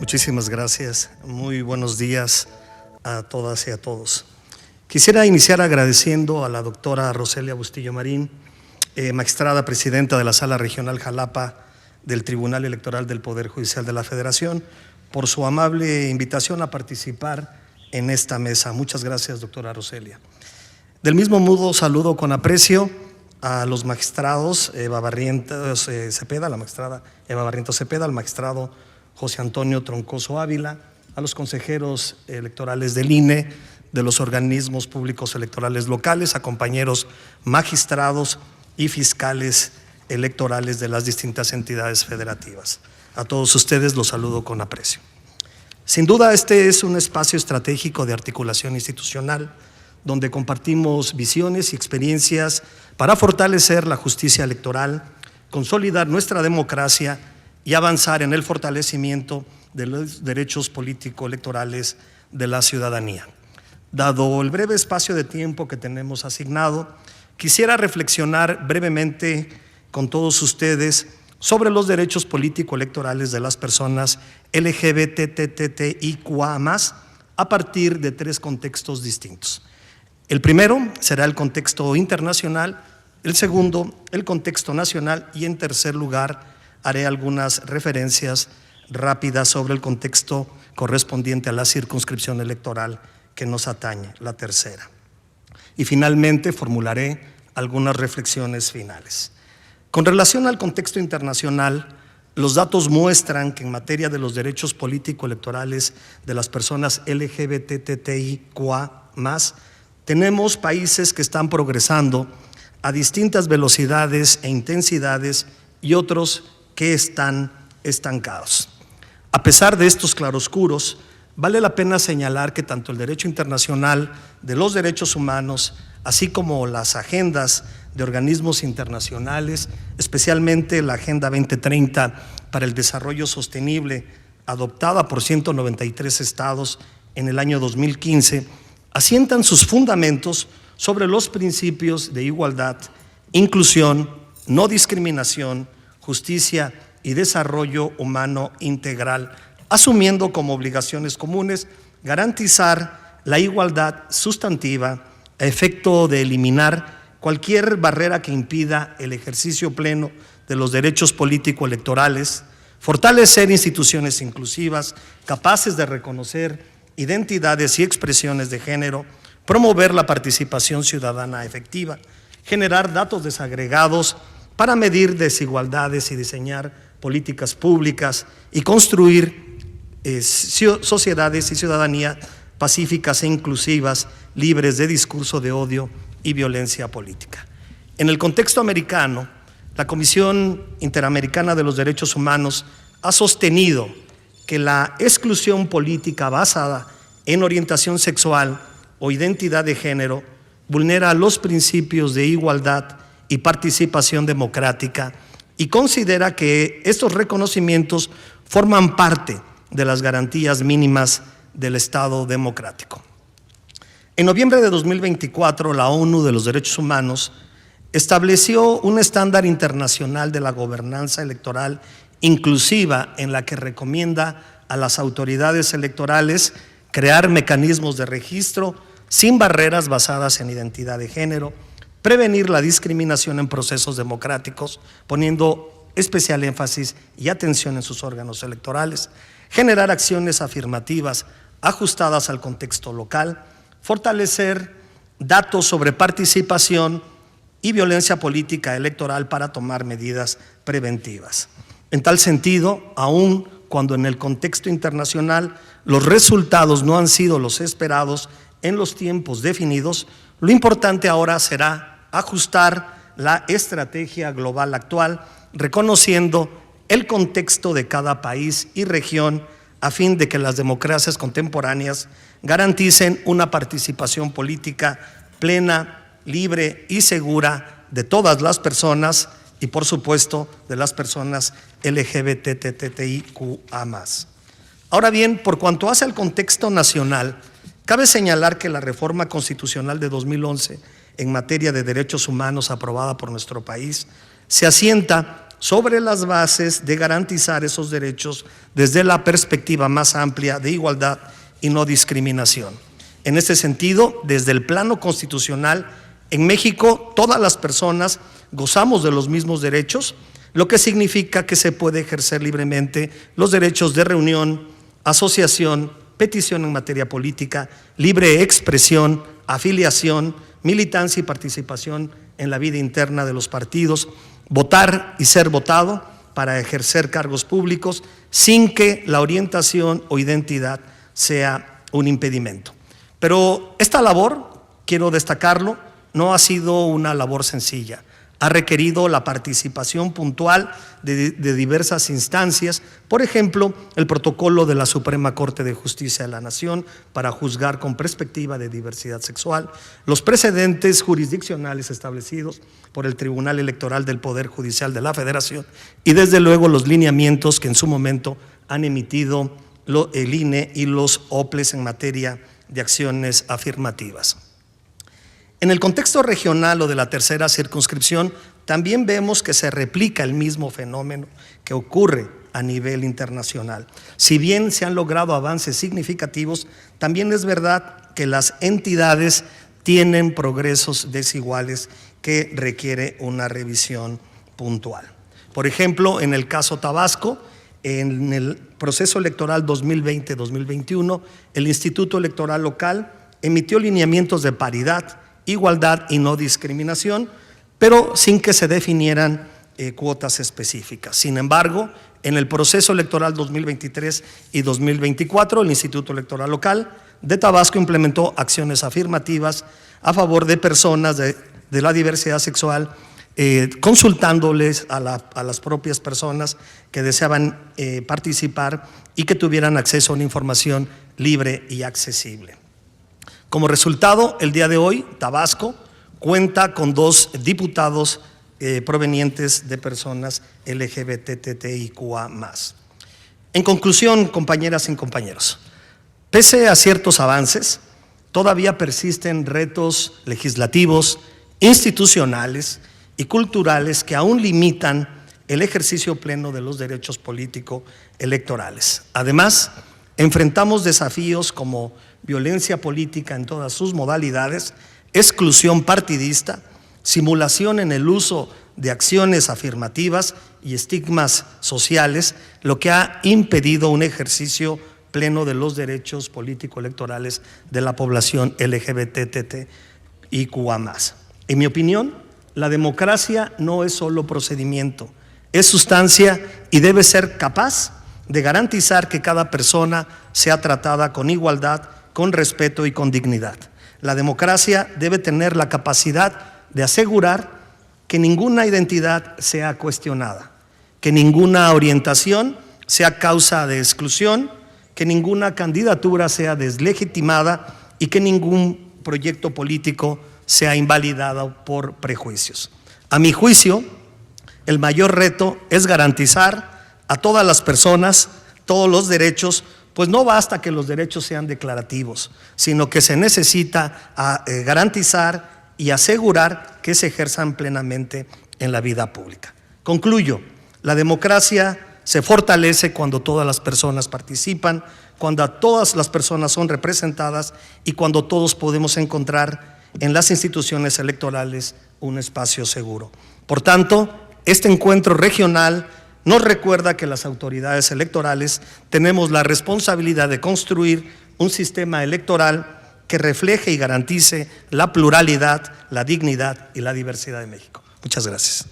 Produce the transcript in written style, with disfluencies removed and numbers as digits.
Muchísimas gracias. Muy buenos días a todas y a todos. Quisiera iniciar agradeciendo a la doctora Roselia Bustillo Marín, magistrada presidenta de la Sala Regional Jalapa del Tribunal Electoral del Poder Judicial de la Federación, por su amable invitación a participar en esta mesa. Muchas gracias, doctora Roselia. Del mismo modo, saludo con aprecio a los magistrados Eva Barrientos Cepeda, la magistrada Eva Barrientos Cepeda, al magistrado José Antonio Troncoso Ávila, a los consejeros electorales del INE, de los organismos públicos electorales locales, a compañeros magistrados y fiscales electorales de las distintas entidades federativas. A todos ustedes los saludo con aprecio. Sin duda, este es un espacio estratégico de articulación institucional donde compartimos visiones y experiencias para fortalecer la justicia electoral, consolidar nuestra democracia y avanzar en el fortalecimiento de los derechos político-electorales de la ciudadanía. Dado el breve espacio de tiempo que tenemos asignado, quisiera reflexionar brevemente con todos ustedes sobre los derechos político-electorales de las personas LGBTTIQA+, a partir de tres contextos distintos. El primero será el contexto internacional, el segundo, el contexto nacional, y en tercer lugar, haré algunas referencias rápidas sobre el contexto correspondiente a la circunscripción electoral que nos atañe, la tercera. Y finalmente formularé algunas reflexiones finales. Con relación al contexto internacional, los datos muestran que en materia de los derechos político-electorales de las personas LGBTTIQA+, tenemos países que están progresando a distintas velocidades e intensidades y otros que están estancados. A pesar de estos claroscuros, vale la pena señalar que tanto el derecho internacional de los derechos humanos, así como las agendas de organismos internacionales, especialmente la Agenda 2030 para el Desarrollo Sostenible, adoptada por 193 estados en el año 2015, asientan sus fundamentos sobre los principios de igualdad, inclusión, no discriminación, justicia y desarrollo humano integral, asumiendo como obligaciones comunes garantizar la igualdad sustantiva a efecto de eliminar cualquier barrera que impida el ejercicio pleno de los derechos político-electorales, fortalecer instituciones inclusivas capaces de reconocer identidades y expresiones de género, promover la participación ciudadana efectiva, generar datos desagregados para medir desigualdades y diseñar políticas públicas y construir sociedades y ciudadanía pacíficas e inclusivas, libres de discurso de odio y violencia política. En el contexto americano, la Comisión Interamericana de los Derechos Humanos ha sostenido que la exclusión política basada en orientación sexual o identidad de género vulnera los principios de igualdad y participación democrática y considera que estos reconocimientos forman parte de las garantías mínimas del Estado democrático. En noviembre de 2024, la ONU de los Derechos Humanos estableció un estándar internacional de la gobernanza electoral inclusiva en la que recomienda a las autoridades electorales crear mecanismos de registro sin barreras basadas en identidad de género, prevenir la discriminación en procesos democráticos, poniendo especial énfasis y atención en sus órganos electorales, generar acciones afirmativas ajustadas al contexto local, fortalecer datos sobre participación y violencia política electoral para tomar medidas preventivas. En tal sentido, aun cuando en el contexto internacional los resultados no han sido los esperados en los tiempos definidos, lo importante ahora será ajustar la estrategia global actual, reconociendo el contexto de cada país y región a fin de que las democracias contemporáneas garanticen una participación política plena, libre y segura de todas las personas y, por supuesto, de las personas LGBTTIQA+. Ahora bien, por cuanto hace al contexto nacional, cabe señalar que la reforma constitucional de 2011 en materia de derechos humanos aprobada por nuestro país se asienta sobre las bases de garantizar esos derechos desde la perspectiva más amplia de igualdad y no discriminación. En ese sentido, desde el plano constitucional, en México todas las personas gozamos de los mismos derechos, lo que significa que se puede ejercer libremente los derechos de reunión, asociación, petición en materia política, libre expresión, afiliación, militancia y participación en la vida interna de los partidos, votar y ser votado para ejercer cargos públicos sin que la orientación o identidad sea un impedimento. Pero esta labor, quiero destacarlo, no ha sido una labor sencilla. Ha requerido la participación puntual de diversas instancias, por ejemplo, el protocolo de la Suprema Corte de Justicia de la Nación para juzgar con perspectiva de diversidad sexual, los precedentes jurisdiccionales establecidos por el Tribunal Electoral del Poder Judicial de la Federación y desde luego los lineamientos que en su momento han emitido el INE y los OPLES en materia de acciones afirmativas. En el contexto regional o de la tercera circunscripción, también vemos que se replica el mismo fenómeno que ocurre a nivel internacional. Si bien se han logrado avances significativos, también es verdad que las entidades tienen progresos desiguales que requiere una revisión puntual. Por ejemplo, en el caso Tabasco, en el proceso electoral 2020-2021, el Instituto Electoral Local emitió lineamientos de paridad, igualdad y no discriminación, pero sin que se definieran cuotas específicas. Sin embargo, en el proceso electoral 2023 y 2024, el Instituto Electoral Local de Tabasco implementó acciones afirmativas a favor de personas de la diversidad sexual, consultándoles a las propias personas que deseaban participar y que tuvieran acceso a una información libre y accesible. Como resultado, el día de hoy, Tabasco cuenta con 2 diputados provenientes de personas LGBTTIQA+. En conclusión, compañeras y compañeros, pese a ciertos avances, todavía persisten retos legislativos, institucionales y culturales que aún limitan el ejercicio pleno de los derechos políticos electorales. Además, enfrentamos desafíos como violencia política en todas sus modalidades, exclusión partidista, simulación en el uso de acciones afirmativas y estigmas sociales, lo que ha impedido un ejercicio pleno de los derechos político-electorales de la población LGBTTIQA+. En mi opinión, la democracia no es solo procedimiento, es sustancia y debe ser capaz de garantizar que cada persona sea tratada con igualdad, con respeto y con dignidad. La democracia debe tener la capacidad de asegurar que ninguna identidad sea cuestionada, que ninguna orientación sea causa de exclusión, que ninguna candidatura sea deslegitimada y que ningún proyecto político sea invalidado por prejuicios. A mi juicio, el mayor reto es garantizar a todas las personas todos los derechos, pues no basta que los derechos sean declarativos, sino que se necesita garantizar y asegurar que se ejerzan plenamente en la vida pública. Concluyo, la democracia se fortalece cuando todas las personas participan, cuando todas las personas son representadas y cuando todos podemos encontrar en las instituciones electorales un espacio seguro. Por tanto, este encuentro regional nos recuerda que las autoridades electorales tenemos la responsabilidad de construir un sistema electoral que refleje y garantice la pluralidad, la dignidad y la diversidad de México. Muchas gracias.